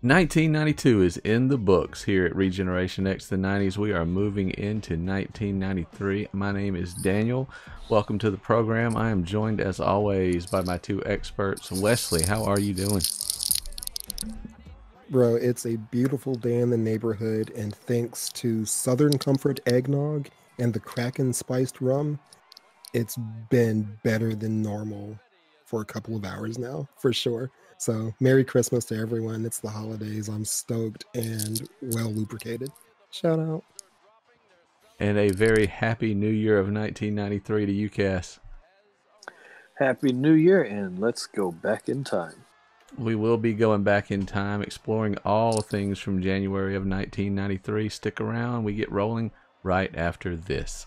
1992 is in the books here at Regeneration X the 90s. We are moving into 1993. My name is Daniel. Welcome to the program. I am joined as always by my two experts. Wesley, how are you doing? Bro, it's a beautiful day in the neighborhood, and thanks to Southern Comfort eggnog and the Kraken spiced rum, it's been better than normal for a couple of hours now, for sure. So, Merry Christmas to everyone. It's the holidays. I'm stoked and well lubricated. Shout out. And a very happy new year of 1993 to you, Cass. Happy New Year, and let's go back in time. We will be going back in time, exploring all things from January of 1993. Stick around. We get rolling right after this.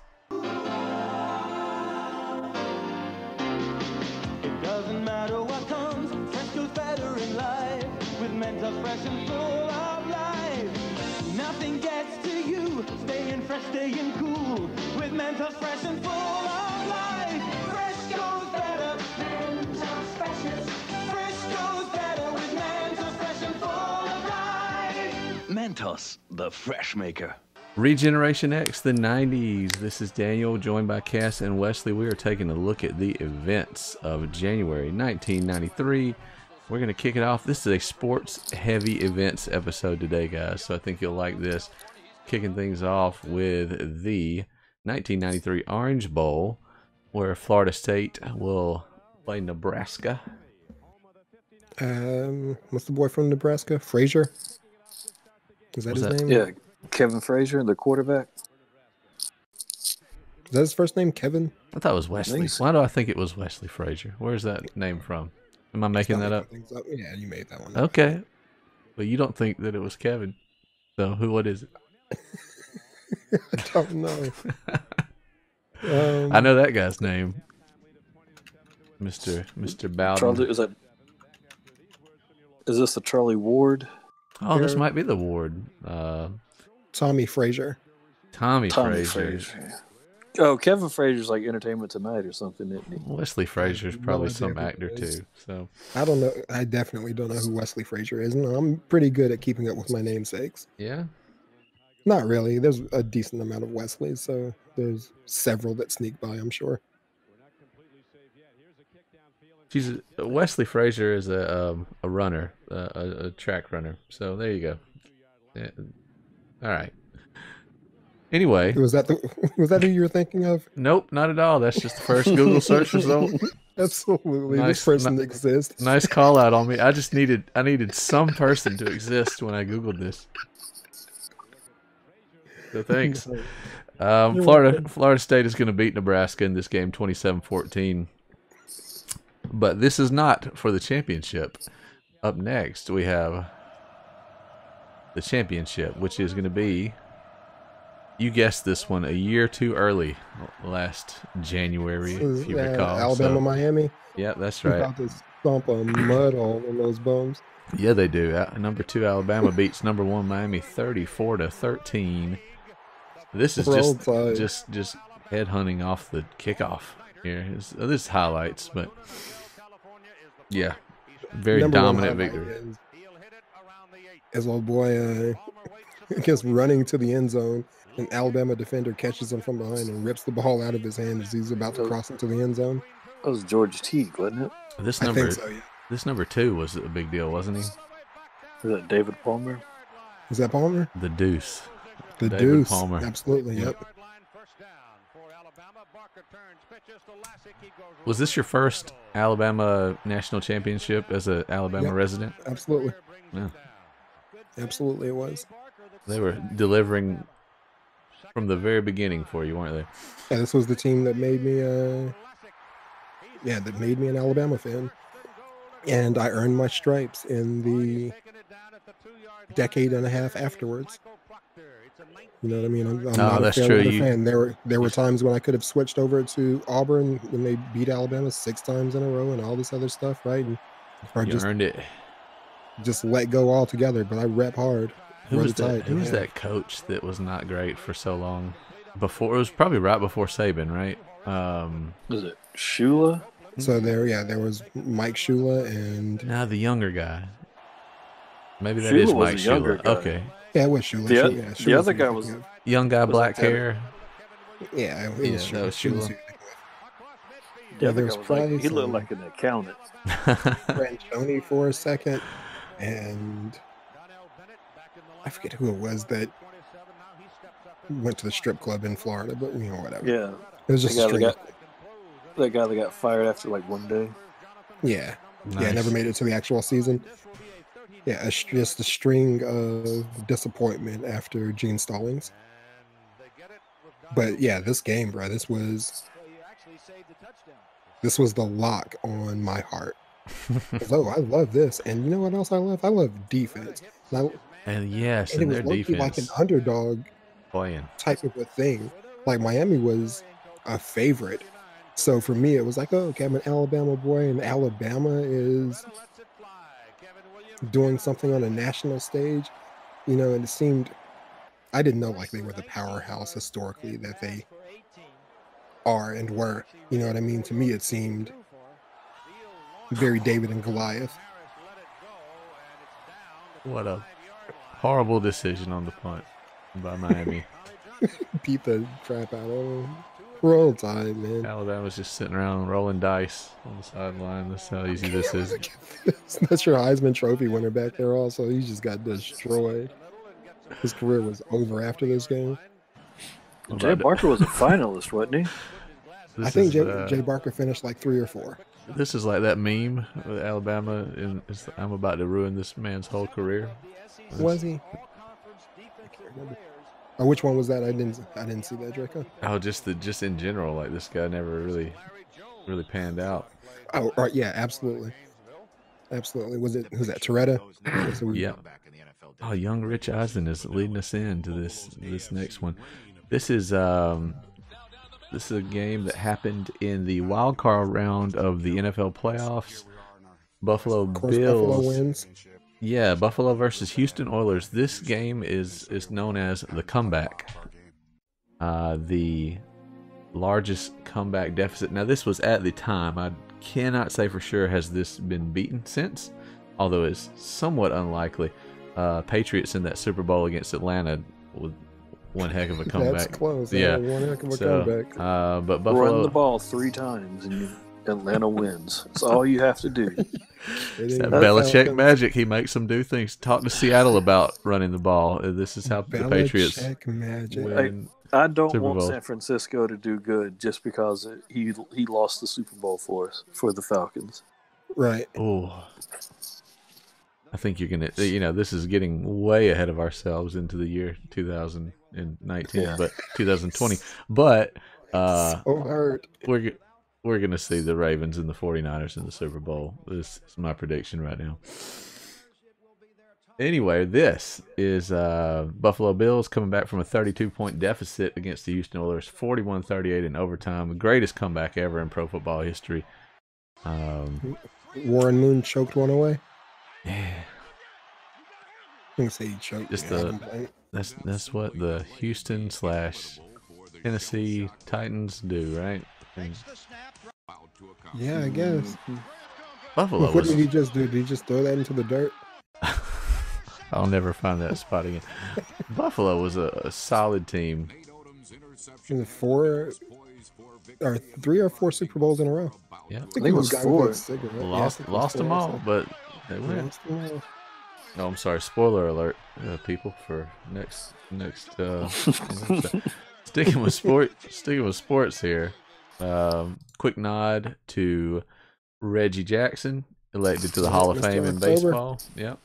It doesn't matter what comes, fresh goes better in life. With Mentos fresh and full of life. Nothing gets to you, staying fresh, staying cool. With Mentos fresh and full of life. Fresh goes better. Mentos freshness. Fresh goes better with Mentos fresh and full of life. Mentos, the fresh maker. Regeneration X, the 90s. This is Daniel, joined by Cass and Wesley. We are taking a look at the events of January 1993. We're going to kick it off. This is a sports-heavy events episode today, guys, so I think you'll like this. Kicking things off with the 1993 Orange Bowl, where Florida State will play Nebraska. What's the boy from Nebraska? Frazier? Is that his name? Yeah, Kevin Frazier, the quarterback. Is that his first name, Kevin? I thought it was Wesley. so. Why do I think it was Wesley Frazier? Where's that name from? Am I making that up? Yeah, you made that one. Okay. But you don't think that it was Kevin. So what is it? I don't know. I know that guy's name. Mr. Bowden. Charlie, is this the Charlie Ward? Oh, this might be the Ward. Tommy Frazier. Tommy Frazier. Frazier. Oh, Kevin Frazier's like Entertainment Tonight or something, isn't he? Wesley Frazier's probably idea some who actor it is. too. So I don't know. I definitely don't know who Wesley Frazier is, and I'm pretty good at keeping up with my namesakes. yeah. Not really. There's a decent amount of Wesleys, so there's several that sneak by, I'm sure. Wesley Frazier is a runner, a track runner. So there you go. Yeah. All right. Anyway, Was that who you were thinking of? nope, not at all. That's just the first Google search result. Absolutely. Nice- This person exists. Nice call out on me. I needed some person to exist when I Googled this. So thanks. Florida State is going to beat Nebraska in this game 27-14. But this is not for the championship. Up next, we have the championship, which is going to be, you guessed this one, a year too early, last January, if you recall. Alabama, So, Miami. yeah, that's Right. right. About to stomp a mud hole in those bums. Yeah, they do. Number 2 Alabama beats number 1 Miami 34-13. This is Roll Tide. just head hunting off the kickoff here. This is highlights, but yeah, very Number one dominant highlight victory. is old boy gets running to the end zone. An Alabama defender catches him from behind and rips the ball out of his hand as he's about to cross into the end zone. That was George Teague, wasn't it? This I number think so, yeah. this number 2 was a big deal, wasn't he? Was that David Palmer? Is that Palmer? The Deuce. The David Deuce. Palmer. Absolutely, yep. Was this your first Alabama national championship as a Alabama Yep. resident? Absolutely. Yeah. Absolutely it was. They were delivering from the very beginning for you, weren't they? Yeah, this was the team that made me that made me an Alabama fan. And I earned my stripes in the decade and a half afterwards. You know what I mean? I'm not a that's fair true. weather You- fan. There were times when I could have switched over to Auburn when they beat Alabama 6 times in a row and all this other stuff, right? Or You earned it. just let go altogether. But I rep hard. Who Roll was Tide, that? Who was yeah. that coach that was not great for so long? Before, it was probably right before Saban, right? Was it Shula? So there was Mike Shula and Nah, the younger guy. Maybe that Shula is was Mike a younger Shula. guy. Okay. Yeah, it was Shula. The, Shula, yeah, the Shula's other who guy you're was thinking of. Young guy, Was black that Tanner? hair. Yeah, it Yeah, was that was Shula. Shula's Shula. who you're thinking of. The Yeah, other there's guy was like, he Price looked and like an accountant. Franchoni for a second, and I forget who it was that went to the strip club in Florida, but whatever. Yeah, It was just a the guy string. that guy that got fired after like one day. Yeah, Nice. yeah, never made it to the actual season. Yeah, just a string of disappointment after Gene Stallings. But yeah, this game, bro, this was the lock on my heart. Oh, I love this, and you know what else I love? I love defense. And yes, And it and was their low-key like an defense underdog playing. type of a thing. Like Miami was a favorite. So for me, it was like, oh, okay, I'm an Alabama boy, and Alabama is doing something on a national stage, and it seemed, I didn't know like they were the powerhouse historically that they are and were. You know what I mean? To me, it seemed very David and Goliath. What a horrible decision on the punt by Miami. Beat the crap out of them. Roll Tide, man. Alabama's just sitting around rolling dice on the sideline. That's how easy this is. That's your Heisman Trophy winner back there also. He just got destroyed. His career was over after this game. Jay Barker was a finalist, wasn't he? This I think is, Jay Barker finished like 3 or 4. This is like that meme with Alabama, and I'm about to ruin this man's whole career. Was he? I can't remember. Oh, which one was that? I didn't see that, Draco. Oh, just in general, like this guy never really panned out. Oh, right, yeah, absolutely. Absolutely. Was that Toretta? Yeah. Oh, young Rich Eisen is leading us into this next one. This is a game that happened in the wild card round of the NFL playoffs. Buffalo Of course, Bills. Buffalo wins. Yeah, Buffalo versus Houston Oilers. This game is known as the comeback. The largest comeback deficit. Now, this was at the time. I cannot say for sure has this been beaten since, although it's somewhat unlikely. Patriots in that Super Bowl against Atlanta with one heck of a comeback. That's close. Yeah. One heck of a So, comeback. but Buffalo. Run the ball 3 times and Atlanta wins. That's all you have to do. It's that Belichick magic. He makes them do things. Talk to Seattle about running the ball. This is how the Patriots magic. win. I don't Super want Bowl. San Francisco to do good just because he lost the Super Bowl for us, for the Falcons. Right. Oh, I think you're gonna. This is getting way ahead of ourselves into the year 2019, Yeah. but 2020. But So hard. we're gonna see the Ravens and the 49ers in the Super Bowl. This is my prediction right now. Anyway, this is Buffalo Bills coming back from a 32-point deficit against the Houston Oilers, 41-38 in overtime. The greatest comeback ever in pro football history. Warren Moon choked one away. Yeah, I think say he choked. Just yeah, I the- don't blame- that's what the Houston/Tennessee Titans do, right? And Yeah, I guess. Buffalo What was. did he just do? Did he just throw that into the dirt? I'll never find that spot again. Buffalo was a solid team. In the 4 or 3 or 4 Super Bowls in a row. Yeah, I think it was guy 4. with that cigarette. Yeah, I lost think it was them 4 all, also. but they win. Lost them all. No, I'm sorry. Spoiler alert, people, for next. Sticking with sports here. Quick nod to Reggie Jackson, elected to the Hall of Mr. Fame in October. baseball. Yep,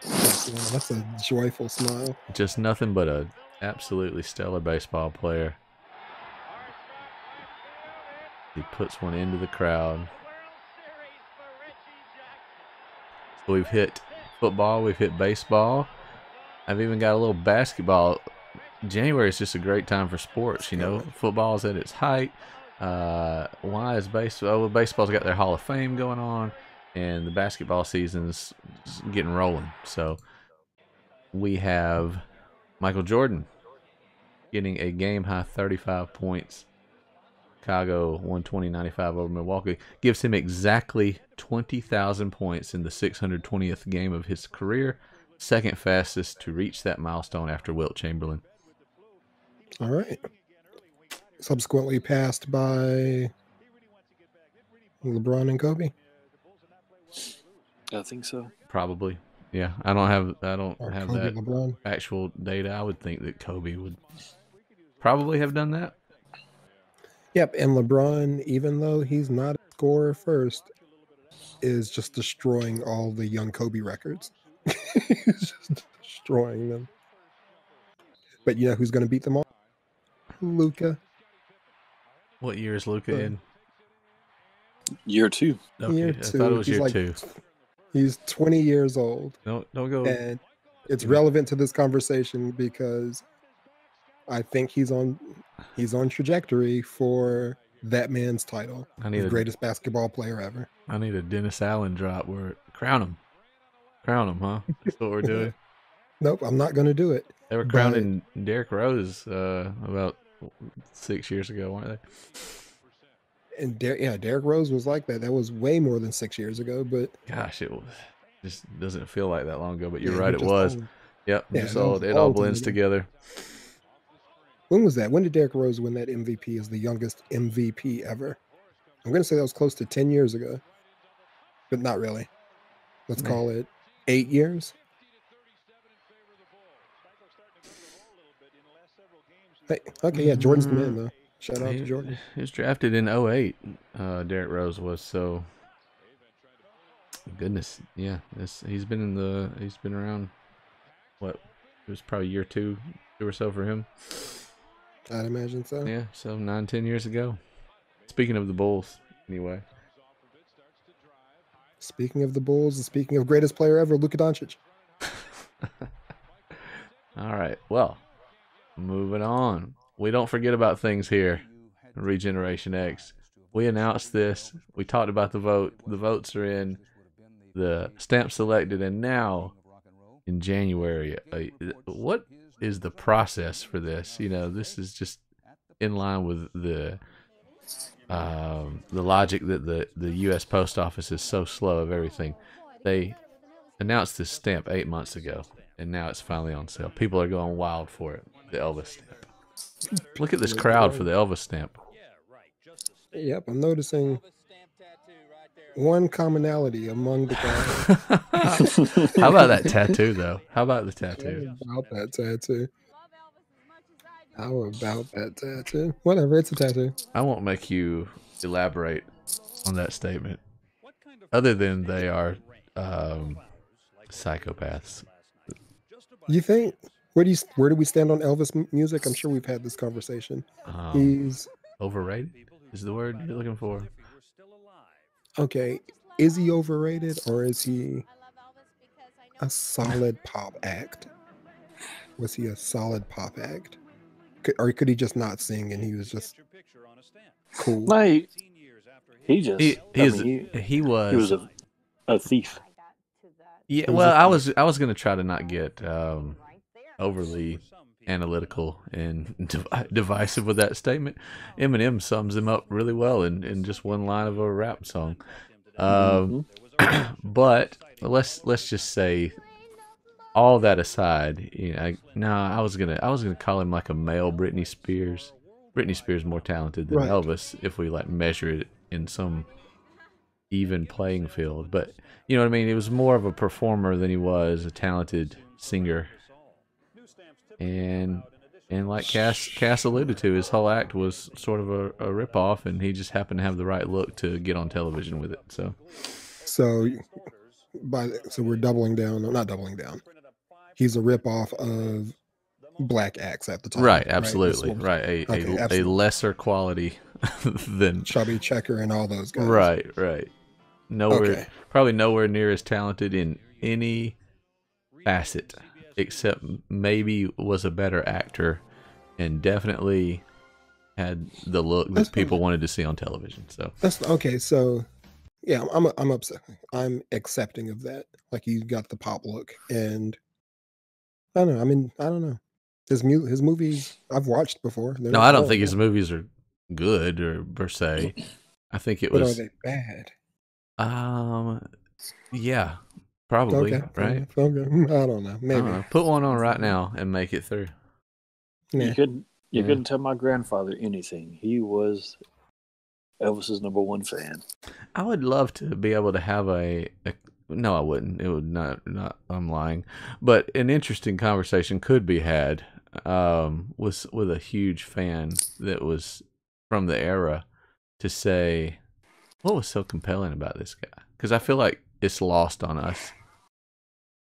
Yeah, that's a joyful smile. just nothing but a absolutely stellar baseball player. He puts one into the crowd. So we've hit football, we've hit baseball. I've even got a little basketball. January is just a great time for sports, Football's at its height. Why is baseball? Well, baseball's got their Hall of Fame going on, and the basketball season's getting rolling. So we have Michael Jordan getting a game-high 35 points Chicago 120-95 over Milwaukee. Gives him exactly 20,000 points in the 620th game of his career. Second fastest to reach that milestone after Wilt Chamberlain. All right. Subsequently passed by LeBron and Kobe. I think so. Probably. Yeah, I don't have Or have Kobe, that LeBron. actual data. I would think that Kobe would probably have done that. Yep, and LeBron, even though he's not a scorer first, is just destroying all the young Kobe records. He's just destroying them. But you know who's going to beat them all? Luka. What year is Luka in? Year 2. Okay, Year I two. thought it was He's year like- 2. He's 20 years old. Don't go. And it's relevant to this conversation because I think he's on trajectory for that man's title. I need The a greatest basketball player ever. I need a Dennis Allen drop where crown him, huh? That's what we're doing. Nope, I'm not going to do it. They were crowning Derrick Rose about 6 years ago, weren't they? And Derrick Rose was like that. That was way more than 6 years ago. But Gosh, it was just doesn't feel like that long ago. But you're yeah, right, he it just was. owned- Yep, Yeah, just that all was it all all blends time. together. When was that? When did Derrick Rose win that MVP as the youngest MVP ever? I'm going to say that was close to 10 years ago, but not really. Let's call it 8 years. Hey, okay, yeah, Jordan's the man, though. Shout out to Jordan. He was drafted in 08. Derrick Rose was, so goodness, yeah. He's been around. What? It was probably year 2 or so for him. I'd imagine so. Yeah, so 9-10 years ago. Speaking of the Bulls, anyway. Speaking of the Bulls, and speaking of greatest player ever, Luka Doncic. All right, well, moving on. We don't forget about things here. Regeneration X. We announced this. We talked about the vote. The votes are in. The stamp selected, and now in January, what is the process for this? You know, this is just in line with the logic that the U.S. Post Office is so slow of everything. They announced this stamp 8 months ago, and now it's finally on sale. People are going wild for it. The Elvis stamp. Look at this crowd for the Elvis stamp. Yep, I'm noticing one commonality among the crowd. How about that tattoo, though? How about the tattoo? How about that tattoo? How about that tattoo? Whatever, it's a tattoo. I won't make you elaborate on that statement. Other than they are psychopaths. You think? Where do we stand on Elvis music? I'm sure we've had this conversation. He's Overrated is the word you're looking for. okay. Is he overrated or is he a solid pop act? Was he a solid pop act? Or could he just not sing and he was just cool? Like, he just He was a thief. yeah. He was Well, a I was gonna try to not get overly analytical and divisive with that statement. Eminem sums him up really well in just one line of a rap song. But let's just say, all that aside, you know, I was gonna call him like a male Britney Spears. Britney Spears more talented than Right. Elvis if we like measure it in some even playing field. But you know what I mean? He was more of a performer than he was a talented singer. And like Cass alluded to, his whole act was sort of a ripoff, and he just happened to have the right look to get on television with it. So So we're doubling down. No, not doubling down. He's a ripoff of black acts at the time. right, absolutely, right. Okay, A absolutely. lesser quality than Chubby Checker and all those guys. right. Nowhere, Okay. probably nowhere near as talented in any facet, except maybe was a better actor, and definitely had the look that That's people wanted to see on television. So That's okay. So, yeah, I'm upset. I'm accepting of that. Like you got the pop look, and I don't know. I mean, I don't know. His movies I've watched before. They're no, not I don't think horrible. his movies are good or per se. I think it But are was. they bad? Yeah, probably Okay. right. Okay. I don't know. I Maybe. don't know. Put one on right now and make it through. You Yeah. couldn't Yeah. tell my grandfather anything. He was Elvis's #1 fan. I would love to be able to have a no, I wouldn't. It would not. I'm lying, but an interesting conversation could be had with a huge fan that was from the era to say what was so compelling about this guy, because I feel like it's lost on us.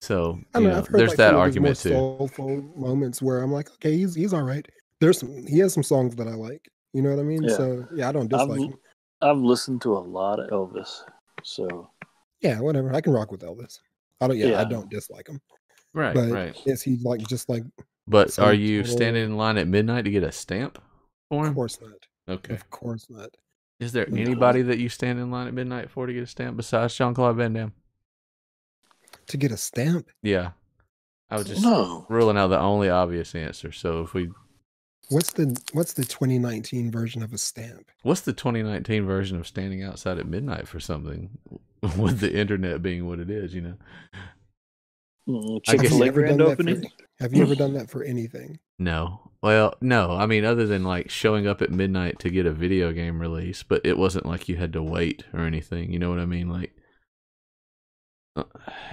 So I mean, I've heard there's like that some of his more argument too. soulful moments where I'm like, okay, he's all right. He has some songs that I like. You know what I mean? Yeah. So yeah, I don't dislike him. I've listened to a lot of Elvis, so Yeah, whatever. I can rock with Elvis. I Yeah. don't dislike him. Right, But right. is he like just like? But some are you total- standing in line at midnight to get a stamp for Of him? course not. Okay. Of course not. Is there No. anybody that you stand in line at midnight for to get a stamp besides Jean-Claude Van Damme? To get a stamp? Yeah. I was just no. ruling out the only obvious answer. So if we What's the 2019 version of a stamp? what's the 2019 version of standing outside at midnight for something with the internet being what it is, you know? I guess- Chick-fil-A grand opening. Have you ever done that for anything? No. Well, no. I mean, other than like showing up at midnight to get a video game release, but it wasn't like you had to wait or anything. You know what I mean? Like,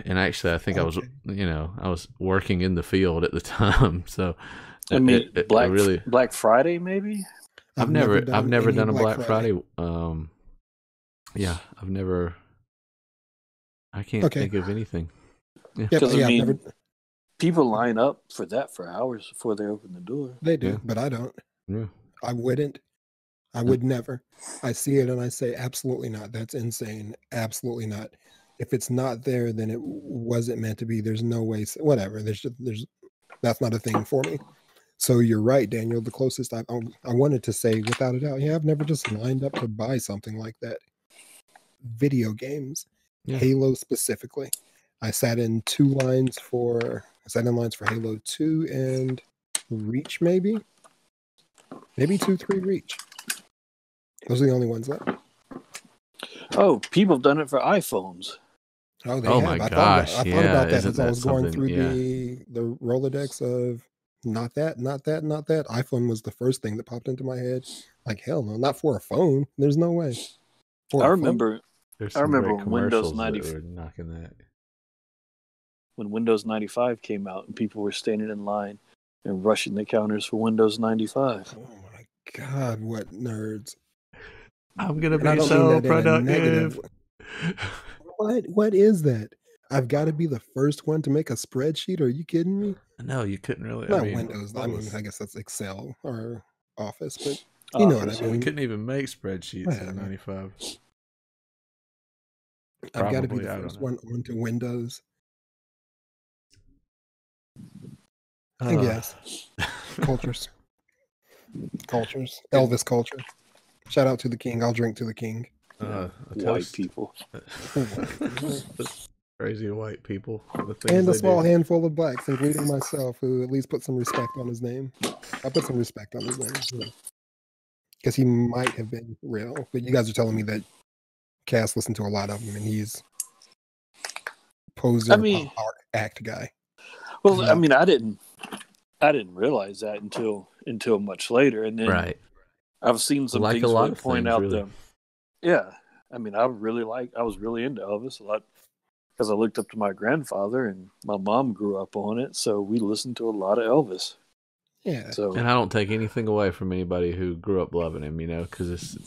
and actually, I think I was working in the field at the time, so I mean, it Black really. Black Friday maybe. I've never done any a Black Friday. Yeah, I've never. I can't Okay. think of anything. Yeah, Because, I I've mean, never. People line up for that for hours before they open the door. They do, Yeah. but I don't. Yeah. I wouldn't. I would never. I see it and I say, absolutely not. That's insane. Absolutely not. If it's not there, then it wasn't meant to be. There's no way. Whatever. That's not a thing for me. So you're right, Daniel. The closest I wanted to say, without a doubt, yeah, I've never just lined up to buy something like that. Video games, Yeah. Halo specifically. I sat in lines for Halo 2 and Reach, maybe 2, 3 Reach. Those are the only ones left. Oh, people have done it for iPhones. Oh, they Oh have. my I gosh, thought yeah, about that isn't as I that was going something? through Yeah. the Rolodex of not that. iPhone was the first thing that popped into my head. Like, hell no, not for a phone. There's no way. For I a phone. remember There's I some remember great when Windows commercials 90 that were knocking that. when Windows 95 came out and people were standing in line and rushing the counters for Windows 95. Oh my God, what nerds. I'm gonna And I be don't so mean that in a productive. negative What is that? I've got to be the first one to make a spreadsheet. Are you kidding me? No, you couldn't really. Not I mean, Windows. what I mean, was- I guess that's Excel or Office, but you know what I we mean. couldn't even make spreadsheets Whatever. in '95. I've got to be Probably, the I don't first know. one onto Windows. I Uh, guess. Cultures. Elvis culture. Shout out to the king. I'll drink to the king. a White toast. people. Crazy white people. The things And a they small do. handful of blacks, including myself, who at least put some respect on his name. I put some respect on his name. Because he might have been real. But you guys are telling me that Cass listened to a lot of them and he's poser I mean- pop art act guy. Well, Yeah. I mean, I didn't realize that until much later, and then Right. I've seen some Like a things lot where of point things, out really. the. Yeah, I mean, I was really into Elvis a lot because I looked up to my grandfather, and my mom grew up on it, so we listened to a lot of Elvis. Yeah. So And I don't take anything away from anybody who grew up loving him, you know, because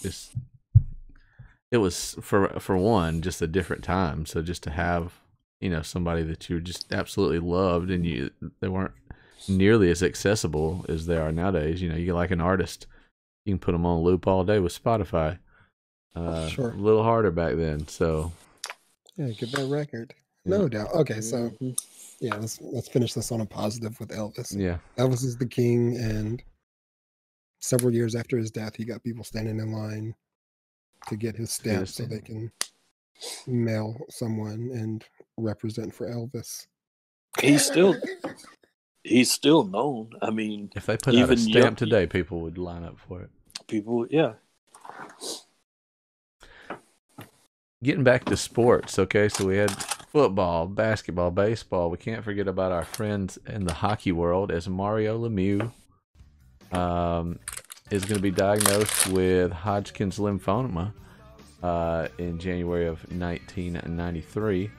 it was for one just a different time. So just to have, you know, somebody that you just absolutely loved, and they weren't nearly as accessible as they are nowadays. You know, you like an artist, you can put them on loop all day with Spotify. Sure. A little harder back then. So Yeah, get that record. Yeah. No doubt. Okay, so Mhm. yeah, let's finish this on a positive with Elvis. yeah, Elvis is the king, and several years after his death, he got people standing in line to get his stamp so they can mail someone and represent for Elvis. he's still known. I mean, if they put out a Even stamp young- today, people would line up for it. people, yeah. Getting back to sports, okay, so we had football, basketball, baseball. We can't forget about our friends in the hockey world, as Mario Lemieux is going to be diagnosed with Hodgkin's lymphoma in January of 1993.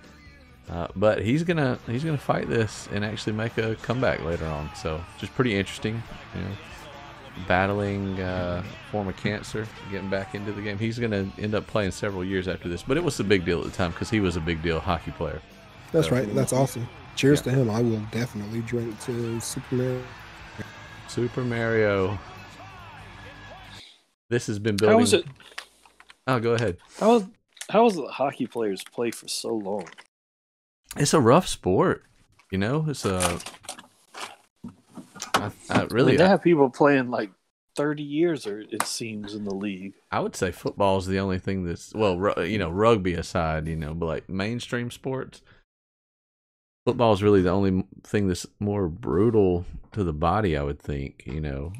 But he's gonna fight this and actually make a comeback later on. So just pretty interesting, you know. Battling form of cancer, getting back into the game. He's going to end up playing several years after this, but it was a big deal at the time because he was a big deal hockey player. That's So, right. That's awesome. Cheers Yeah. to him. I will definitely drink to Super Mario. Super Mario. This has been building. How was it? Oh, go ahead. How was the hockey players play for so long? It's a rough sport, you know. It's a. I really. they have people playing like 30 years, or it seems, in the league. I would say football is the only thing that's you know, rugby aside, you know, but like mainstream sports, football is really the only thing that's more brutal to the body, I would think, you know,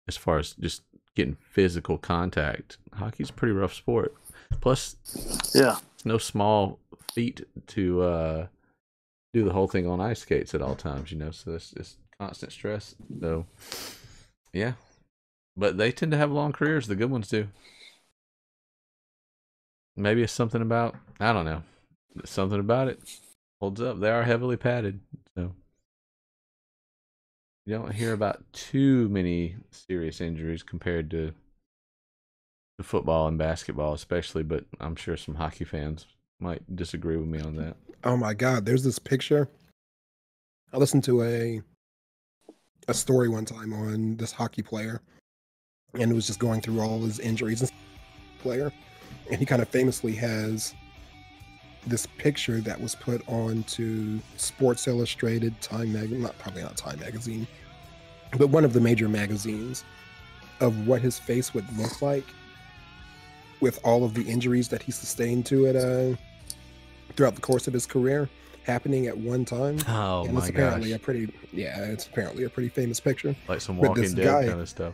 as far as just getting physical contact. Hockey's a pretty rough sport. Plus, Yeah. it's no small feat to do the whole thing on ice skates at all times, you know, so it's just constant stress. So, yeah. But they tend to have long careers. The good ones do. Maybe it's something about, I don't know. Something about it holds up. They are heavily padded. So you don't hear about too many serious injuries compared to football and basketball, especially. But I'm sure some hockey fans might disagree with me on that. Oh my God, there's this picture. I listened to a story one time on this hockey player, and it was just going through all his injuries and player, and he kind of famously has this picture that was put onto Sports Illustrated, Time magazine, probably not Time magazine, but one of the major magazines, of what his face would look like with all of the injuries that he sustained to it throughout the course of his career happening at one time. Oh And my it's apparently gosh. it's apparently a pretty famous picture. Like some with Walking this Dead guy. kind of stuff.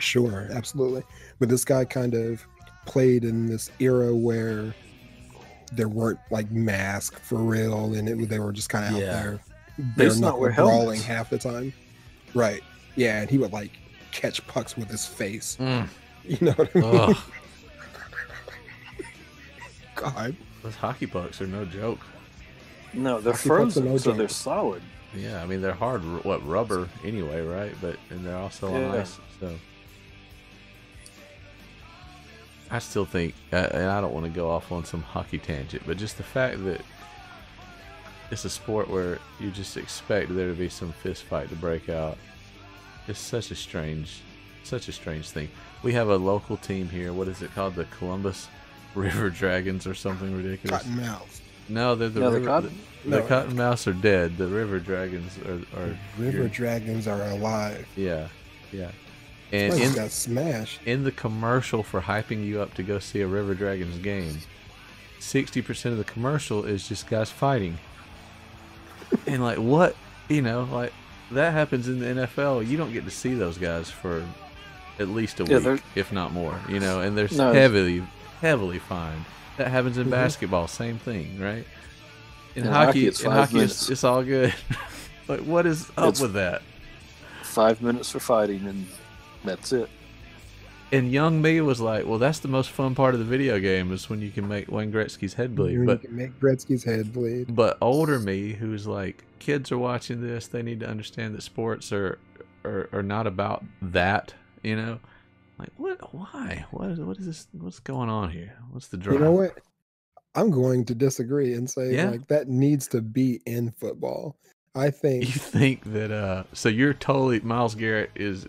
Sure, absolutely. But this guy kind of played in this era where there weren't like masks for real, and they were just kind of out Yeah. there. They used to not bare-knuckle wear brawling helmets. half the time. Right. Yeah, and he would like catch pucks with his face. Mm. You know what I mean? Ugh. God. Those hockey pucks are no joke. No, they're Hockey pucks are frozen, no so joke. they're solid. Yeah, I mean they're hard, rubber anyway, right? And they're also on Yeah. ice. So I still think, and I don't want to go off on some hockey tangent, but just the fact that it's a sport where you just expect there to be some fist fight to break out is such a strange thing. We have a local team here. What is it called? The Columbus River Dragons or something ridiculous? Cottonmouth. No, they're the No, the river. Cotton- The no. Cottonmouths are dead. The River Dragons are River your- dragons are alive. Yeah. And Like in got smashed. in the commercial for hyping you up to go see a River Dragons game, 60% of the commercial is just guys fighting. And like what, you know, like that happens in the NFL. You don't get to see those guys for at least a Yeah, week, they're- if not more. You know, and they're No. heavily fined. That happens in Mhm. basketball, same thing, right? In In hockey, hockey, it's 5 minutes. it's all good. Like what is up It's- with that? 5 minutes for fighting, and that's it. And young me was like, well, that's the most fun part of the video game is when you can make Wayne Gretzky's head bleed. You But can make Gretzky's head bleed. older me, who's like, kids are watching this, they need to understand that sports are not about that, you know? Like, what? Why? What is this? What's going on here? What's the drive? You know what? I'm going to disagree and say Yeah? like that needs to be in football. I think You think that? So you're totally Miles Garrett is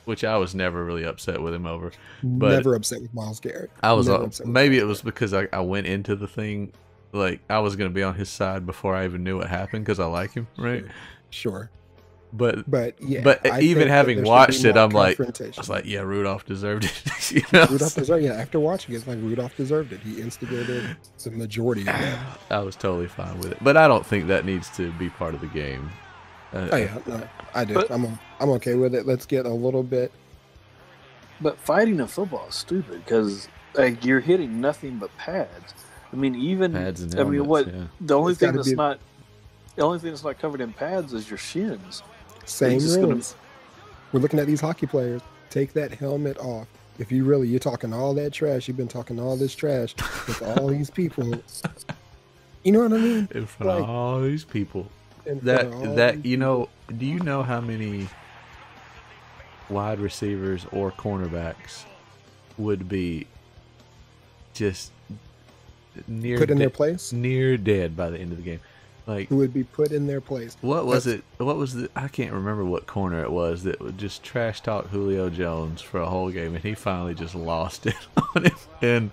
which I was never really upset with him over. but- never upset with Miles Garrett. I was Never upset with maybe Miles it was Garrett. because I went into the thing like I was gonna be on his side before I even knew what happened because I like him, right? Sure. But But yeah. But I even think that having there should be watched it, more I'm like- I confrontation. was like, yeah, Rudolph deserved it. You know? Rudolph deserved after watching it, it's like Rudolph deserved it. He instigated the majority of that. I was totally fine with it, but I don't think that needs to be part of the game. Oh yeah, no, I do. But- I'm okay with it. Let's get a little bit But fighting in football is stupid because like you're hitting nothing but pads. I mean, even Pads and I mean, helmets, what yeah. the only It's thing gotta that's be- not the only thing that's not covered in pads is your shins. Same just gonna- rules. We're looking at these hockey players. Take that helmet off. If you're talking all that trash, you've been talking all this trash with all these people. You know what I mean? In front Like, of all these people. in front of all That these you know, do you know how many wide receivers or cornerbacks would be just near put in their de- place, near dead by the end of the game? Like, who would be put in their place. what was That's- it? What was the? I can't remember what corner it was that would just trash talk Julio Jones for a whole game, and he finally just lost it on him and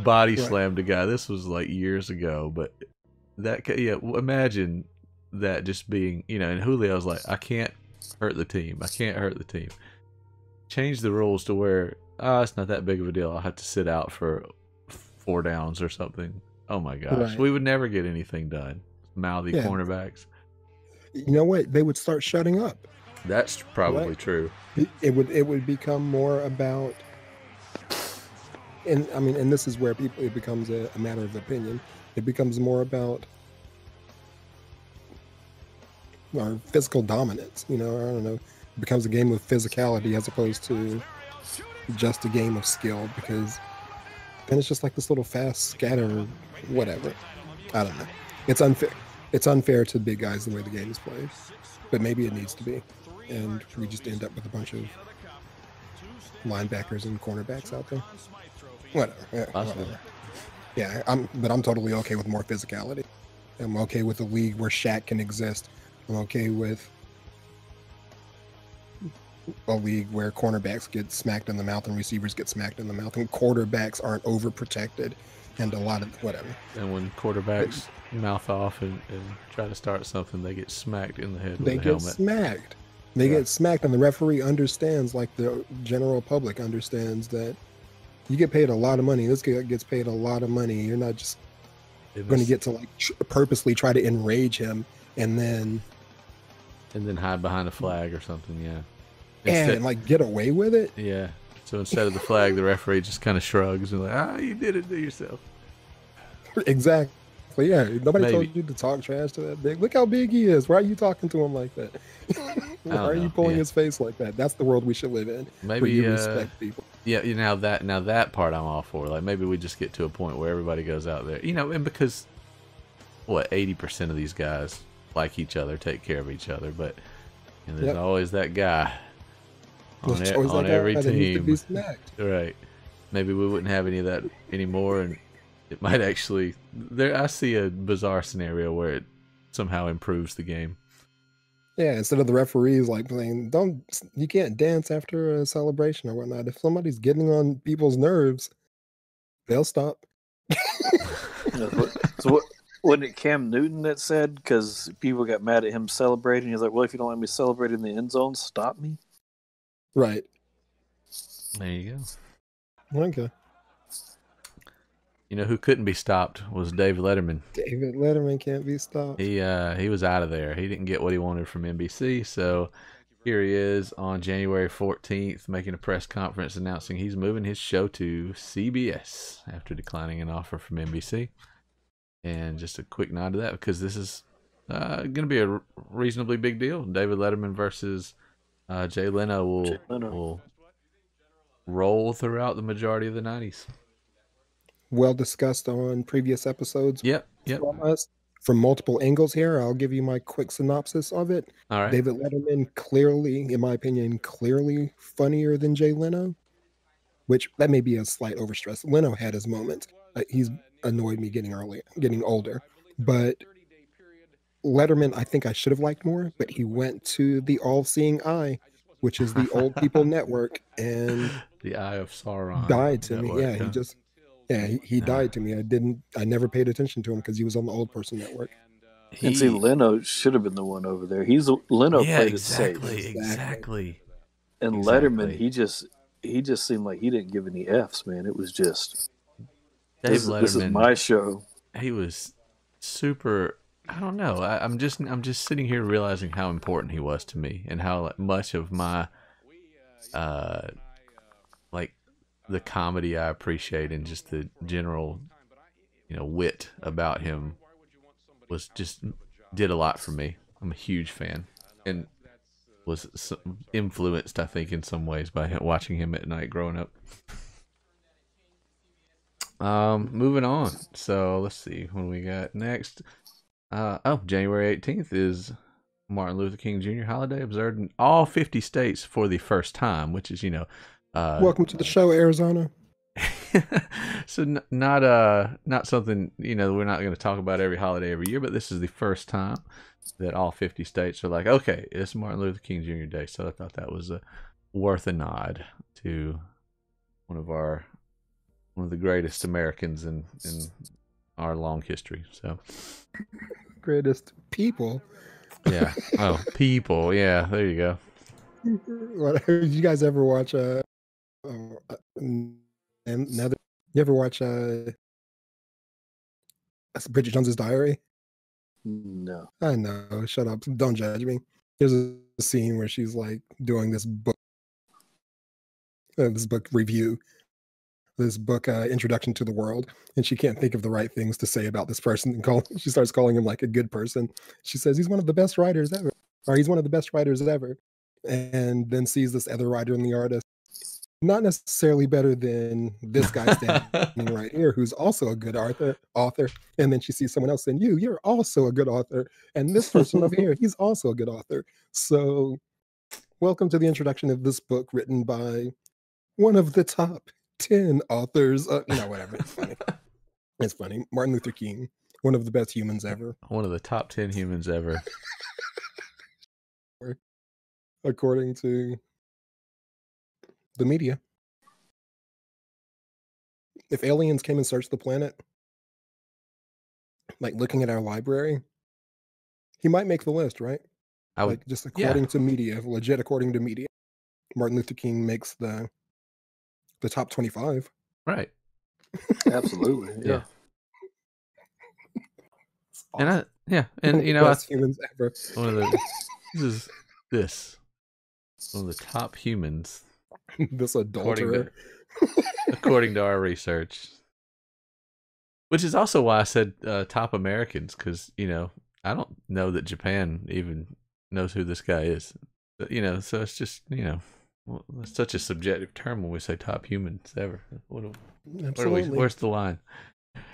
body Right. slammed a guy. This was like years ago, but imagine that just being, and Julio's like, I can't hurt the team. I can't hurt the team. Change the rules to where it's not that big of a deal. I'll have to sit out for 4 downs or something. Oh my gosh, Right. we would never get anything done. Mouthy Yeah. cornerbacks. You know what? They would start shutting up. That's probably Right. true. It would become more about, and this is where it becomes a matter of opinion. It becomes more about our physical dominance. I don't know. It becomes a game of physicality as opposed to just a game of skill, because then it's just like this little fast scatter, whatever. I don't know. It's unfair. It's unfair to big guys the way the game is played, but maybe it needs to be, and we just end up with a bunch of linebackers and cornerbacks out there. Whatever. Yeah, Possibly. whatever. Yeah, I'm totally okay with more physicality. I'm okay with a league where Shaq can exist. I'm okay with a league where cornerbacks get smacked in the mouth and receivers get smacked in the mouth, and quarterbacks aren't overprotected, and a lot of whatever. And when quarterbacks mouth off and try to start something, they get smacked in the head with They a get helmet. smacked. They get smacked, and the referee understands, like the general public understands, that you get paid a lot of money. This guy gets paid a lot of money. You're not just And going to this- get to like purposely try to enrage him and then and then hide behind a flag or something. Yeah. and like get away with it. Yeah. So instead of the flag, the referee just kind of shrugs and like, you did it to yourself. Exactly. Yeah. Nobody Maybe. told you to talk trash to that big. Look how big he is. Why are you talking to him like that? Why are know, you pulling yeah. his face like that? That's the world we should live in. Where Maybe you respect people. Yeah, now that part I'm all for. Like maybe we just get to a point where everybody goes out there, and because 80% of these guys like each other, take care of each other, but there's Yep. always that guy on, There's always on that guy every that needs to team. be smacked. Right. Maybe we wouldn't have any of that anymore, and it might actually. I see a bizarre scenario where it somehow improves the game. Yeah, instead of the referees like saying, you can't dance after a celebration or whatnot. If somebody's getting on people's nerves, they'll stop. So wasn't it Cam Newton that said, because people got mad at him celebrating, he's like, well, if you don't let me celebrate in the end zone, stop me? Right. There you go. Okay. You know who couldn't be stopped was David Letterman. David Letterman can't be stopped. He was out of there. He didn't get what he wanted from NBC, so here he is on January 14th making a press conference announcing he's moving his show to CBS after declining an offer from NBC. And just a quick nod to that, because this is going to be a reasonably big deal. David Letterman versus Jay Leno Jay Leno. will roll throughout the majority of the 90s. Well discussed on previous episodes Yep. from us from multiple angles here. I'll give you my quick synopsis of it. All right. David Letterman clearly, in my opinion, clearly funnier than Jay Leno, which that may be a slight overstress. Leno had his moments. He's annoyed me getting older, but Letterman, I think I should have liked more, but he went to the All-Seeing Eye, which is the Old People Network, and The Eye of Sauron. died to me. Network, Yeah, huh? he died to me. I never paid attention to him because he was on the Old Person Network. And see, Leno should have been the one over there. Leno yeah, played exactly, it safe. exactly. And Exactly. Letterman, he just seemed like he didn't give any F's, man. It was just, Dave this is Letterman, my show. he was super. I don't know. I'm just sitting here realizing how important he was to me and how much of my like the comedy I appreciate and just the general, wit about him was just did a lot for me. I'm a huge fan and was influenced, I think, in some ways by watching him at night growing up. Moving on. So let's see what we got next. January 18th is Martin Luther King Jr. holiday, observed in all 50 states for the first time, which is, Welcome to the show, Arizona. so not something, we're not going to talk about every holiday every year, but this is the first time that all 50 states are like, okay, it's Martin Luther King Jr. Day. So I thought that was worth a nod to one of the greatest Americans in our long history. So Greatest people. yeah. Oh, people. Yeah, there you go. Did you guys ever watch another? You ever watch Bridget Jones's Diary? No. I know. Shut up. Don't judge me. There's a scene where she's like doing this book review, this book introduction to the world, and she can't think of the right things to say about this person, and she starts calling him like a good person. She says he's one of the best writers ever, or he's one of the best writers ever, and then sees this other writer in the artist, not necessarily better than this guy standing right here, who's also a good author. And then she sees someone else saying, you're also a good author. And this person over here, he's also a good author. So welcome to the introduction of this book written by one of the top 10 authors. Whatever. It's funny. It's funny. Martin Luther King, one of the best humans ever. One of the top 10 humans ever. According to the media. If aliens came and searched the planet, like looking at our library, he might make the list, right? Just according to media, legit according to media, Martin Luther King makes the top 25. Right. Absolutely. Yeah. And best humans ever. One of the top humans. This adulterer. According to our research. Which is also why I said top Americans, because, I don't know that Japan even knows who this guy is. But, so it's just, it's such a subjective term when we say top humans ever. Where's the line?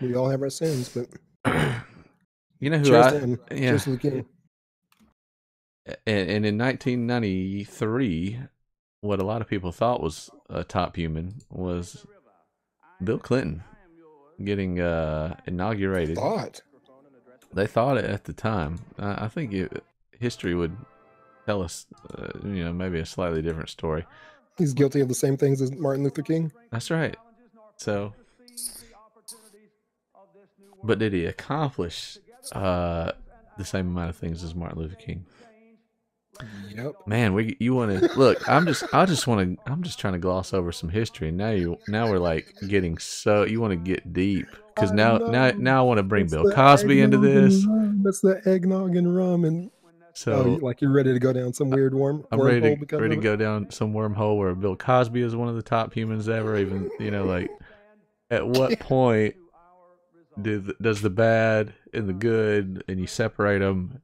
We all have our sins, but you know who Cheers to the King. And in 1993, what a lot of people thought was a top human was Bill Clinton getting inaugurated. They thought it at the time. I think history would tell us, maybe a slightly different story. He's guilty of the same things as Martin Luther King. That's right. So, but did he accomplish the same amount of things as Martin Luther King? Yep. Man, you want to look? I'm just trying to gloss over some history, and now we're like getting so you want to get deep because now I want to bring Bill Cosby into this. That's the eggnog and rum, and so you're ready to go down some weird wormhole. I'm ready to go down some wormhole where Bill Cosby is one of the top humans ever. Even at what point does the bad and the good, and you separate them?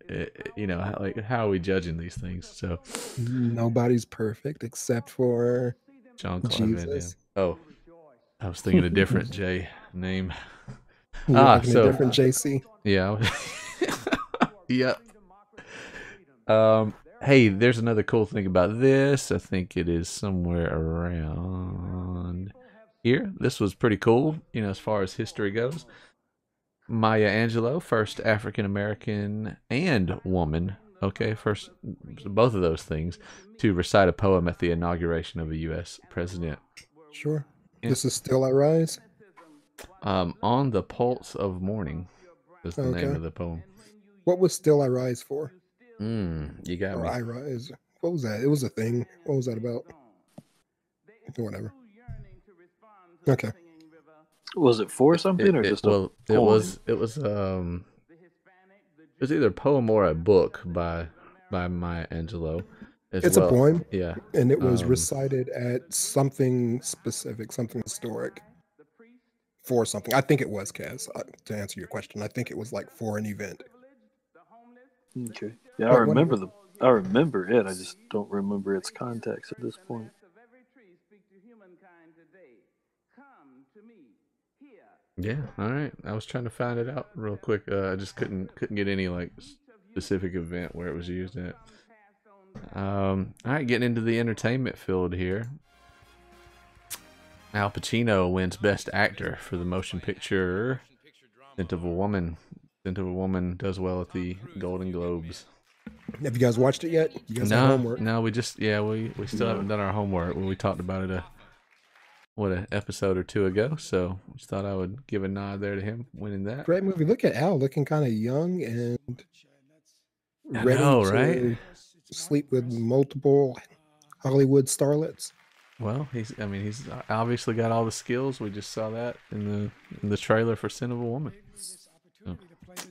How are we judging these things? So nobody's perfect except for Jean-Claude Van Damme. Oh, I was thinking a different J name. A different JC. Yeah. Yep. Hey, there's another cool thing about this. I think it is somewhere around here. This was pretty cool, as far as history goes. Maya Angelou, first African American and woman, first both of those things, to recite a poem at the inauguration of a U.S. president. Sure. This is Still I Rise? On the Pulse of Morning is the name of the poem. What was Still I Rise for? You got me. I Rise. What was that? It was a thing. What was that about? Whatever. Okay. Was it for something or just it was either a poem or a book by Maya Angelou, as It's well. a poem, Yeah. and it was recited at something specific, something historic for something. I think it was, Kaz, to answer your question. I think it was like for an event. Okay. Yeah, I But when- remember it. I just don't remember its context at this point. Yeah. All right. I was trying to find it out real quick. I just couldn't get any like specific event where it was used at. All right, getting into the entertainment field here. Al Pacino wins Best Actor for the motion picture Scent of a Woman. Scent of a Woman does well at the Golden Globes. Have you guys watched it yet? You guys have homework? No, we still haven't done our homework. We talked about it an episode or two ago, so just thought I would give a nod there to him winning that. Great movie. Look at Al looking kind of young and I ready know, to right? sleep with multiple Hollywood starlets. Well, he's obviously got all the skills. We just saw that in the trailer for Scent of a Woman. So,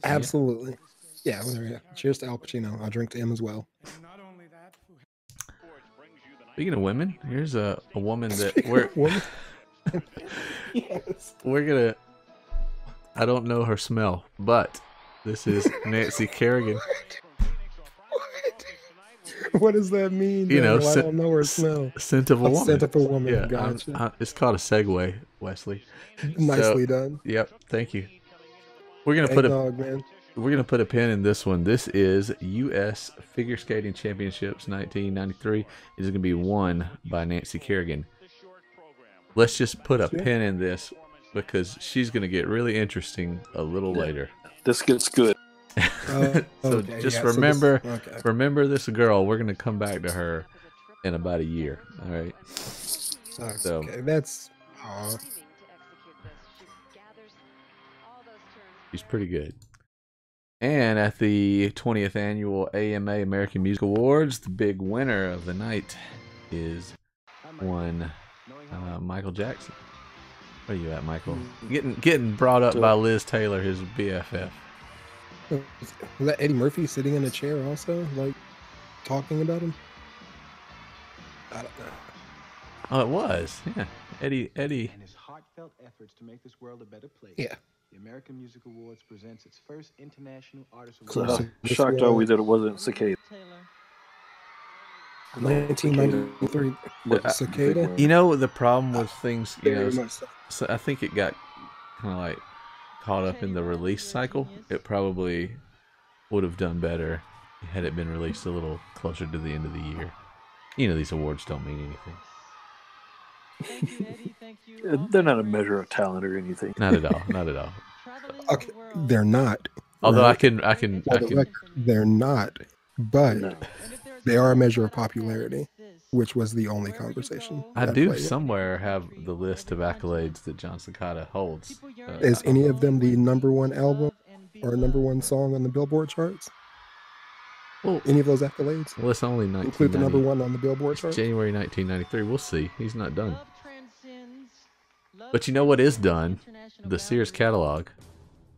Absolutely. Yeah. Cheers to Al Pacino. I'll drink to him as well. Speaking of women, here's a woman that Woman? Yes. we're gonna. I don't know her smell, but this is Nancy Kerrigan. What does that mean? You know, Daniel? I don't know her smell. Scent of a woman. Scent of a woman. Yeah, Gotcha. it's called a segue, Wesley. Nicely done. Yep, thank you. We're gonna put Eggnog, man. We're going to put a pin in this one. This is U.S. Figure Skating Championships 1993. It is going to be won by Nancy Kerrigan. Let's just put a pin in this because she's going to get really interesting a little later. This gets good. Remember this girl. We're going to come back to her in about a year. All right. Okay, that's... She's pretty good. And at the 20th annual AMA American Music Awards, the big winner of the night is one Michael Jackson. Where you at, Michael? Getting brought up by Liz Taylor, his BFF. Was that Eddie Murphy sitting in a chair also, like, talking about him? I don't know. Oh, it was. Yeah. Eddie. And his heartfelt efforts to make this world a better place. Yeah. The American Music Awards presents its first International Artist So Award. how shocked are we that it wasn't Cicada? 1993. Cicada? You know the problem with things, Very much so. so I think it got kind of like caught up in the release cycle. It probably would have done better had it been released a little closer to the end of the year. You know, these awards don't mean anything. They're not a measure of talent or anything. Not at all. Not at all. Okay, they're not. Although right? They're not, but No. they are a measure of popularity, which was the only conversation. I that do played it. somewhere have the list of accolades that John Cicada holds. Is any of them the number one album or number one song on the Billboard charts? Well, Any of those accolades? well, it's only Include the number 1990. one on the Billboard chart? January 1993. We'll see. He's not done. But you know what is done? The Sears catalog.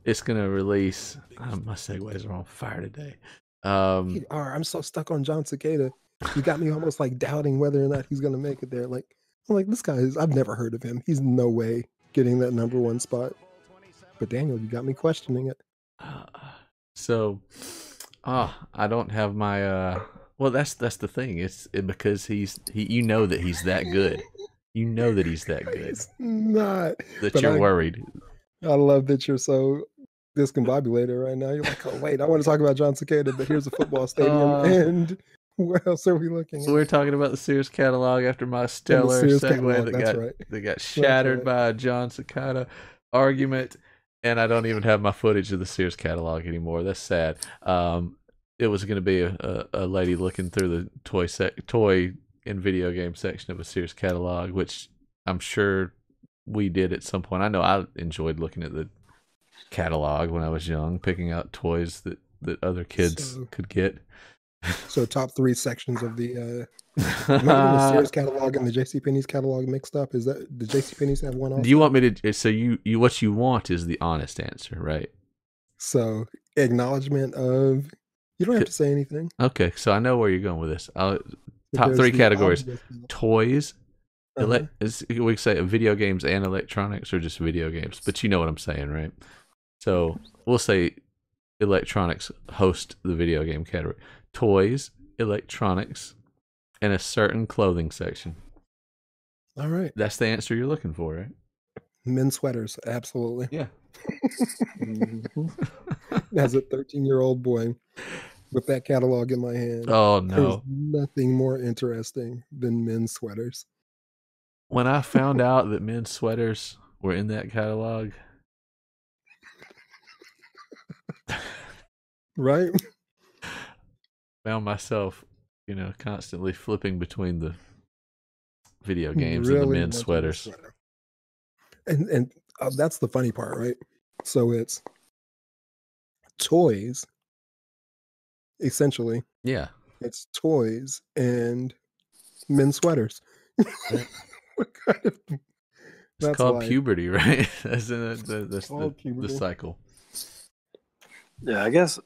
It's gonna release. My segues are on fire today. I'm so stuck on John Cicada. You got me almost like doubting whether or not he's gonna make it there. Like, I'm like, this guy is. I've never heard of him. He's no way getting that number one spot. But Daniel, you got me questioning it. I don't have my. Well, that's the thing. It's because you know that he's that good. You know that he's that good. He's not. That But you're worried. I love that you're so discombobulated right now. You're like, oh wait, I want to talk about John Cicada, but here's a football stadium, and where else are we looking? So we're talking about the Sears catalog after my stellar Sears segue catalog, that that's got right. that got shattered right. by a John Cicada argument, and I don't even have my footage of the Sears catalog anymore. That's sad. It was going to be a lady looking through the toy and video game section of a Sears catalog, which I'm sure we did at some point. I know I enjoyed looking at the catalog when I was young, picking out toys that other kids could get. So top three sections of the the Sears catalog and the JCPenney's catalog mixed up. Is that the JCPenney's have one also? Do you want me to? So you what you want is the honest answer, right? So acknowledgement of You don't have to say anything. Okay, so I know where you're going with this. But Top there's 3 the categories: obvious- toys. Uh-huh. We say video games and electronics, or just video games. But you know what I'm saying, right? So we'll say electronics host the video game category. Toys, electronics, and a certain clothing section. All right. That's the answer you're looking for, right? Men's sweaters, absolutely. Yeah. As a 13-year-old boy with that catalog in my hand, Oh there's no. nothing more interesting than men's sweaters. When I found out that men's sweaters were in that catalog, Right? found myself, constantly flipping between the video games and the Really men's wanting a sweaters. sweater. And that's the funny part, right? So it's toys, essentially. Yeah. It's toys and men's sweaters. Yeah. What kind of? It's That's called life. puberty, right? That's the Called puberty. cycle. Yeah, I guess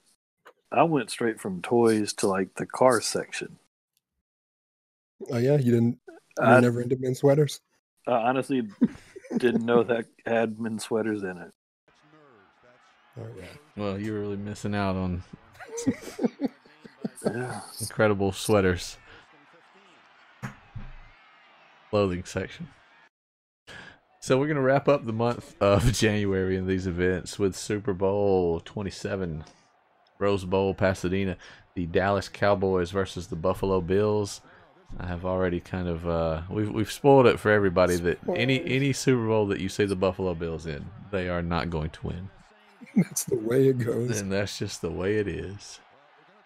I went straight from toys to like the car section. Oh yeah, you were I, never into men's sweaters? I honestly didn't know that had men's sweaters in it. Oh yeah. Well, you're really missing out on Yeah. incredible sweaters. Clothing section. So we're going to wrap up the month of January in these events with Super Bowl 27, Rose Bowl, Pasadena, the Dallas Cowboys versus the Buffalo Bills. I have already kind of we've spoiled it for everybody that any Super Bowl that you see the Buffalo Bills in, they are not going to win. That's the way it goes. And that's just the way it is.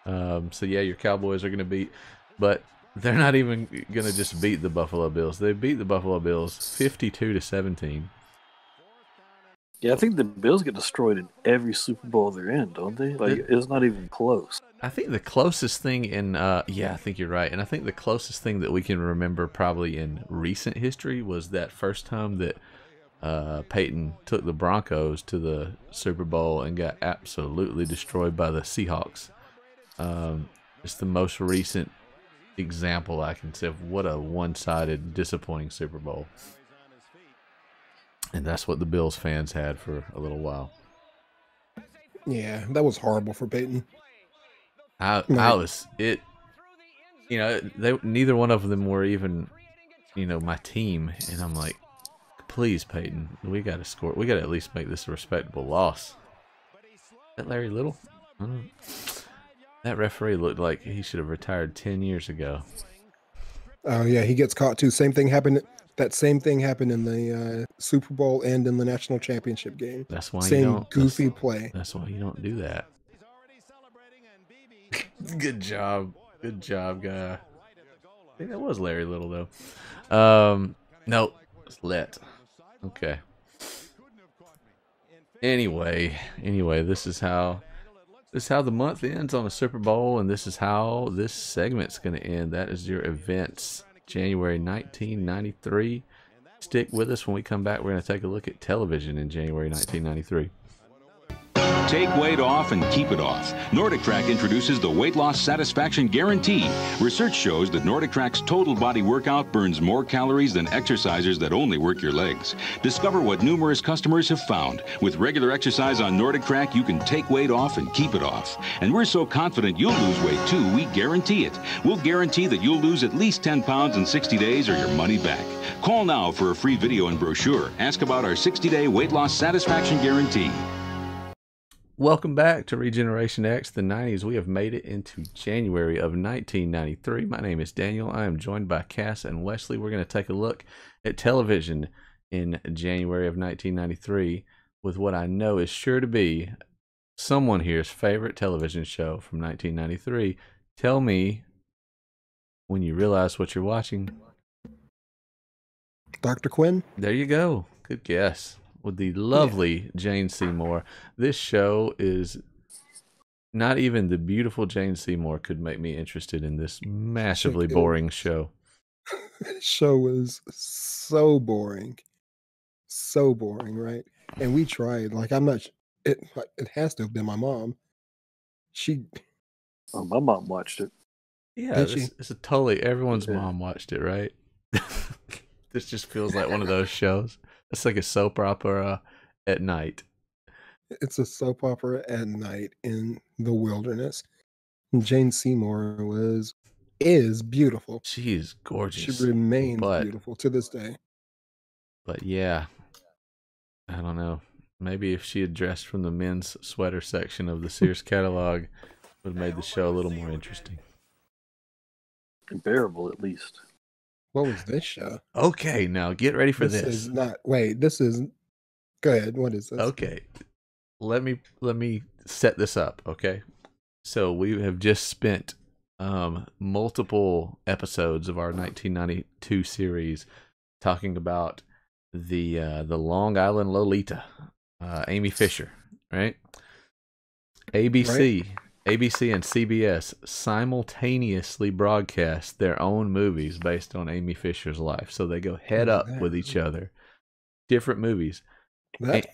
So yeah, your Cowboys are going to beat, but they're not even going to just beat the Buffalo Bills. They beat the Buffalo Bills 52-17. Yeah, I think the Bills get destroyed in every Super Bowl they're in, don't they? Like, it's not even close. I think the closest thing in I think you're right. And I think the closest thing that we can remember probably in recent history was that first time that Peyton took the Broncos to the Super Bowl and got absolutely destroyed by the Seahawks. It's the most recent example I can say of what a one-sided, disappointing Super Bowl. And that's what the Bills fans had for a little while. Yeah, that was horrible for Peyton. I was it. Neither one of them were even, my team, and I'm like, please, Peyton, we got to score. We got to at least make this a respectable loss. Is that Larry Little? I don't know. That referee looked like he should have retired 10 years ago. Oh yeah, he gets caught too. That same thing happened in the Super Bowl and in the national championship game. That's why Same you don't goofy play. That's why you don't do that. Good job, guy. I think that was Larry Little though. No, it's Let. Okay. Anyway, this is how the month ends on a Super Bowl, and this is how this segment's going to end. That is your events, January 1993. Stick with us. When we come back, we're going to take a look at television in January 1993. Take weight off and keep it off. NordicTrack introduces the Weight Loss Satisfaction Guarantee. Research shows that NordicTrack's total body workout burns more calories than exercisers that only work your legs. Discover what numerous customers have found. With regular exercise on NordicTrack, you can take weight off and keep it off. And we're so confident you'll lose weight too, we guarantee it. We'll guarantee that you'll lose at least 10 pounds in 60 days or your money back. Call now for a free video and brochure. Ask about our 60-day Weight Loss Satisfaction Guarantee. Welcome back to Regeneration X, the 90s. We have made it into January of 1993. My name is Daniel. I am joined by Cass and Wesley. We're going to take a look at television in January of 1993 with what I know is sure to be someone here's favorite television show from 1993. Tell me when you realize what you're watching. Dr. Quinn? There you go. Good guess. With the lovely Jane Seymour. This show is not even the beautiful Jane Seymour could make me interested in this massively boring show. This show was so boring. So boring, right? And we tried. Like, I'm not... It has to have been my mom. She Oh, my mom watched it. Yeah, Did she? this is totally everyone's Yeah. mom watched it, right? This just feels like one of those shows. It's like a soap opera at night. It's a soap opera at night in the wilderness. Jane Seymour is beautiful. She is She gorgeous. remains but beautiful to this day. but yeah, I don't know. Maybe if she had dressed from the men's sweater section of the Sears catalog, would have made the show a little more interesting. Bearable, at least. What was this show? Okay, now get ready for This this. is not. Wait, this is. Go ahead. What is this? Okay, let me set this up. Okay, so we have just spent multiple episodes of our 1992 series talking about the Long Island Lolita, Amy Fisher, right? ABC and CBS simultaneously broadcast their own movies based on Amy Fisher's life, so they go head up with each other. Different movies. That's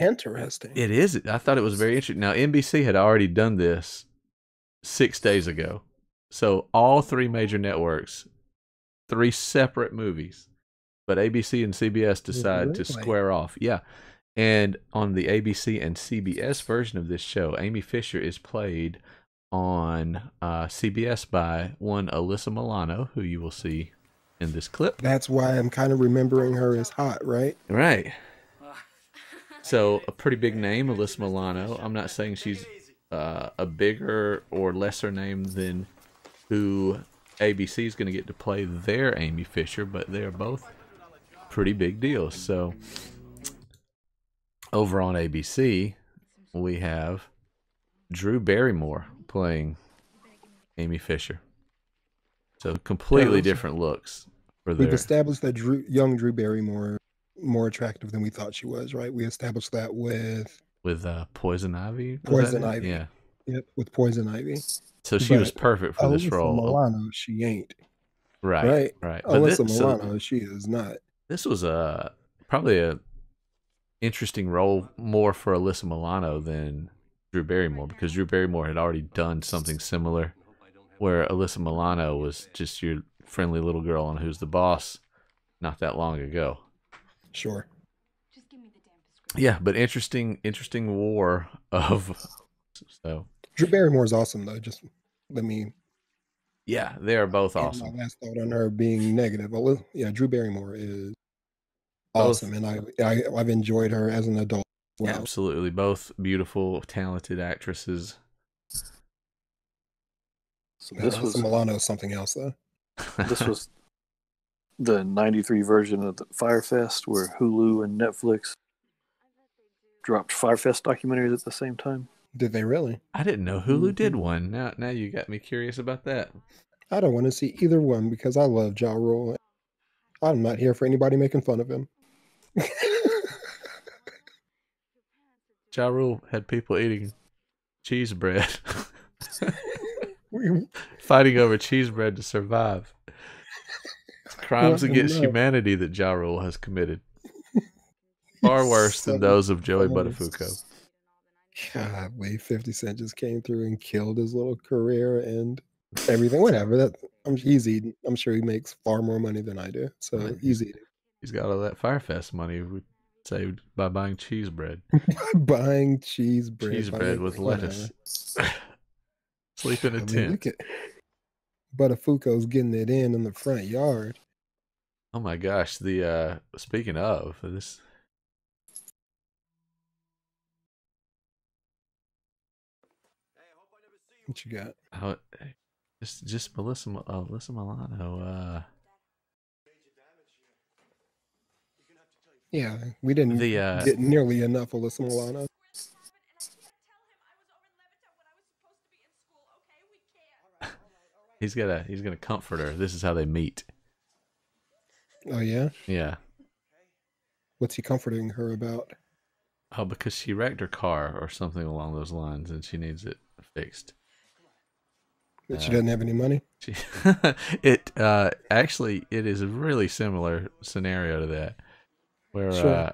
interesting. It is. I thought it was very interesting. Now, NBC had already done this 6 days ago. So all three major networks, 3 separate movies. But ABC and CBS decide to Really? square off. Yeah. And on the ABC and CBS version of this show, Amy Fisher is played on CBS by one Alyssa Milano, who you will see in this clip. That's why I'm kind of remembering her as hot, right? Right. So a pretty big name, Alyssa Milano. I'm not saying she's a bigger or lesser name than who ABC is going to get to play their Amy Fisher, but they are both pretty big deals. So over on ABC, we have Drew Barrymore playing Amy Fisher. So completely different looks for We've their. established that young Drew Barrymore more attractive than we thought she was, right? We established that with Poison Ivy. Poison Ivy. Yeah. Yep, with Poison Ivy. So she was But perfect for this Alyssa role. Milano, she ain't. Right. Right. But Alyssa Milano, she is not. this was probably a interesting role more for Alyssa Milano than Drew Barrymore, because Drew Barrymore had already done something similar, where Alyssa Milano was just your friendly little girl on Who's the Boss not that long ago. Sure. Yeah, but interesting war of so. Drew Barrymore's awesome though. Just let me Yeah, they are both get awesome. my last thought on her being negative. Yeah, Drew Barrymore is Both. awesome, and I've enjoyed her as an adult. Wow. Absolutely, both beautiful, talented actresses. So this was Milano something else though. this was the '93 version of the Firefest, where Hulu and Netflix dropped Firefest documentaries at the same time. Did they really? I didn't know Hulu did one. Now you got me curious about that. I don't want to see either one because I love Ja Rule. I'm not here for anybody making fun of him. Ja Rule had people eating cheese bread, fighting over cheese bread to survive. It's crimes Well, against no. humanity that Ja Rule has committed. Far worse than those of Joey Buttafuoco. Golly, 50 Cent just came through and killed his little career and everything. Whatever. He's eating. I'm sure he makes far more money than I do. So Right. he's eating. He's got all that Firefest money we saved by buying cheese bread. Buying cheese bread. Cheese bread with lettuce. Sleep in a tent. Look at Buttafuoco's getting it in the front yard. Oh my gosh! The speaking of this, What you got? just Alyssa Milano. Yeah, we didn't get nearly enough Alyssa Milano. He's gonna comfort her. This is how they meet. Oh yeah? Yeah. What's he comforting her about? Oh, because she wrecked her car or something along those lines, and she needs it fixed. That she doesn't have any money? It actually it is a really similar scenario to that, where Sure.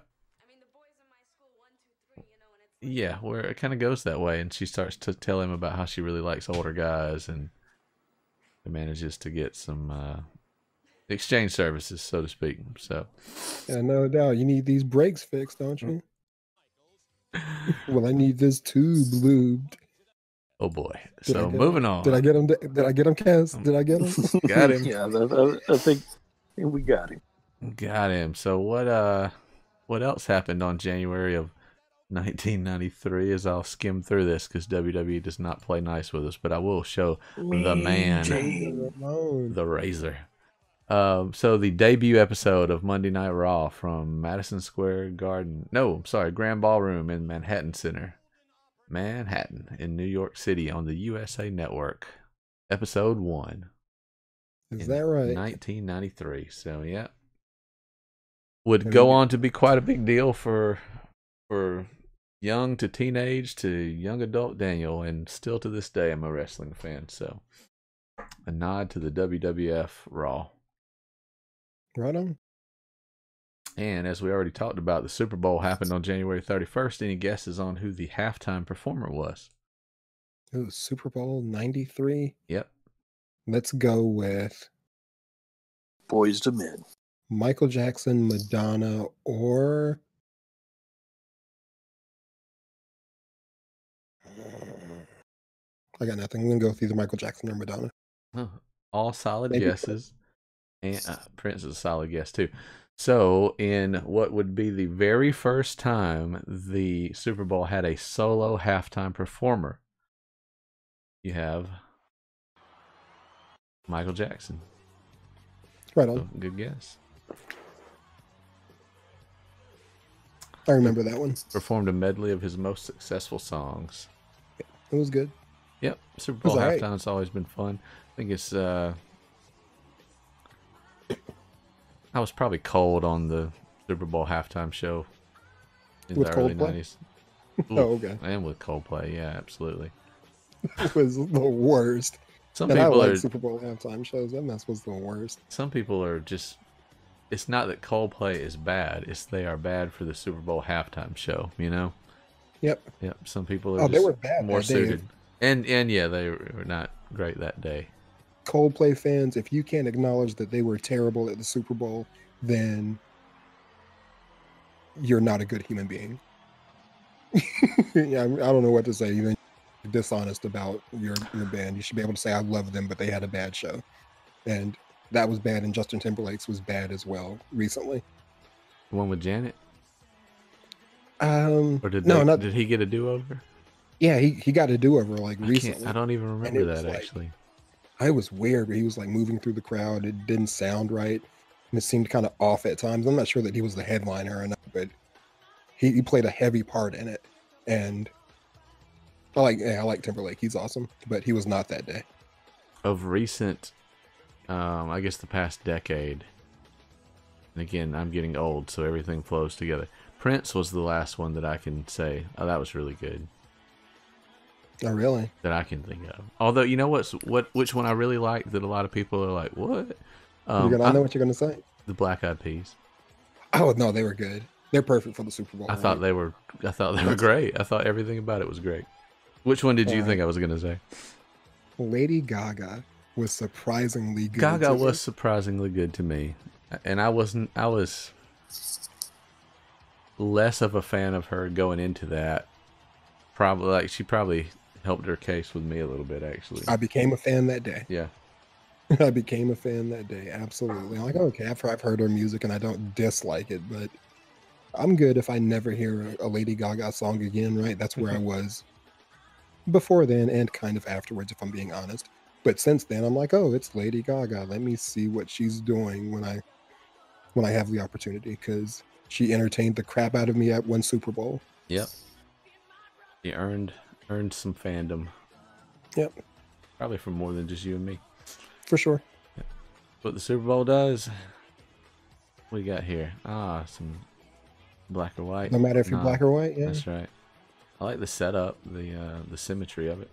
Yeah, where it kind of goes that way, and she starts to tell him about how she really likes older guys, and manages to get some exchange services, so to speak. So, Yeah, no doubt. You need these brakes fixed, don't you? Well, I need this tube lubed. oh boy. Did I So get moving him? on. Did I get him? Did I get him, Kaz? Did I get him? Got him. Yeah, I think we got him. Got him. So what else happened on January of 1993? As I'll skim through this because WWE does not play nice with us, but I will show the man, the Razor. So the debut episode of Monday Night Raw from Madison Square Garden. No, I'm sorry, Grand Ballroom in Manhattan Center, Manhattan in New York City on the USA Network. Episode 1. Is that right? 1993. So yeah. Would go on to be quite a big deal for young to teenage to young adult Daniel, and still to this day I'm a wrestling fan. So a nod to the WWF Raw. Right on. And as we already talked about, the Super Bowl happened on January 31st. Any guesses on who the halftime performer was? It was Super Bowl 93. Yep. Let's go with Boys to Men. Michael Jackson, Madonna, or I got nothing. I'm gonna go with either Michael Jackson or Madonna. Huh. All solid Maybe guesses. And Prince is a solid guess too. So in what would be the very first time the Super Bowl had a solo halftime performer, you have Michael Jackson. Right on. So, good guess. I remember that one. Performed a medley of his most successful songs. It was good. Yep, Super Bowl all right. halftime's always been fun. I think it's I was probably cold on the Super Bowl halftime show in With the early Coldplay? 90s. Oh, okay. And with Coldplay, yeah, absolutely. It was the worst. Some And I people like are Super Bowl halftime shows. That mess was the worst. some people are just, it's not that Coldplay is bad, it's they are bad for the Super Bowl halftime show, you know? Yep. Yep, some people are Oh, just they were bad more that day. suited. And yeah, they were not great that day. Coldplay fans, if you can't acknowledge that they were terrible at the Super Bowl, then you're not a good human being. Yeah, I don't know what to say. You're dishonest about your band. You should be able to say I love them, but they had a bad show, and that was bad. And Justin Timberlake's was bad as well recently. The one with Janet? Or Or did did he get a do-over? Yeah, he got a do-over like I recently. don't even And remember it was that like- actually. It was weird, but he was like moving through the crowd. It didn't sound right, and it seemed kind of off at times. I'm not sure that he was the headliner or not, but he played a heavy part in it. And I like Timberlake. He's awesome, but he was not that day. Of recent, I guess the past decade, and again, I'm getting old, so everything flows together. Prince was the last one that I can say, oh, that was really good, Oh, really? that I can think of. Although, you know which one I really like that a lot of people are like, what? I know what you're gonna say. The Black Eyed Peas. Oh no, they were good. They're perfect for the Super Bowl. I thought they were great. I thought everything about it was great. Which one did you think I was gonna say? Lady Gaga was surprisingly good. Gaga to me. was surprisingly good to me, and I was less of a fan of her going into that. Probably she probably helped her case with me a little bit, actually. I became a fan that day. Yeah. I became a fan that day. Absolutely. I'm like, okay, I've heard her music and I don't dislike it, but I'm good if I never hear a Lady Gaga song again, right? That's where I was before then and kind of afterwards, if I'm being honest. But since then, I'm like, oh, it's Lady Gaga. Let me see what she's doing when I have the opportunity, because she entertained the crap out of me at one Super Bowl. Yep. She earned some fandom. Yep, Probably from more than just you and me. for sure. What the Super Bowl does. What do you got here? Some black or white. No matter if you're Nah, black or white, yeah, That's right. I like the setup, the symmetry of it.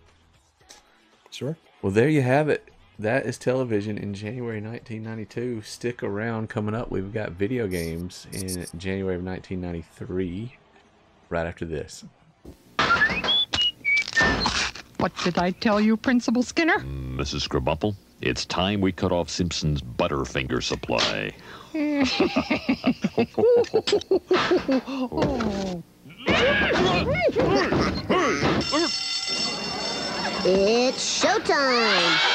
sure. Well, there you have it. That is television in January 1992. Stick around. Coming up, we've got video games in January of 1993. Right after this. What did I tell you, Principal Skinner? Mrs. Scrabumple, it's time we cut off Simpson's Butterfinger supply. It's showtime!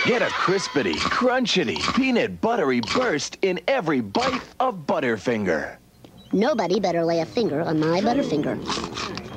Get a crispity, crunchity, peanut buttery burst in every bite of Butterfinger. Nobody better lay a finger on my Butterfinger.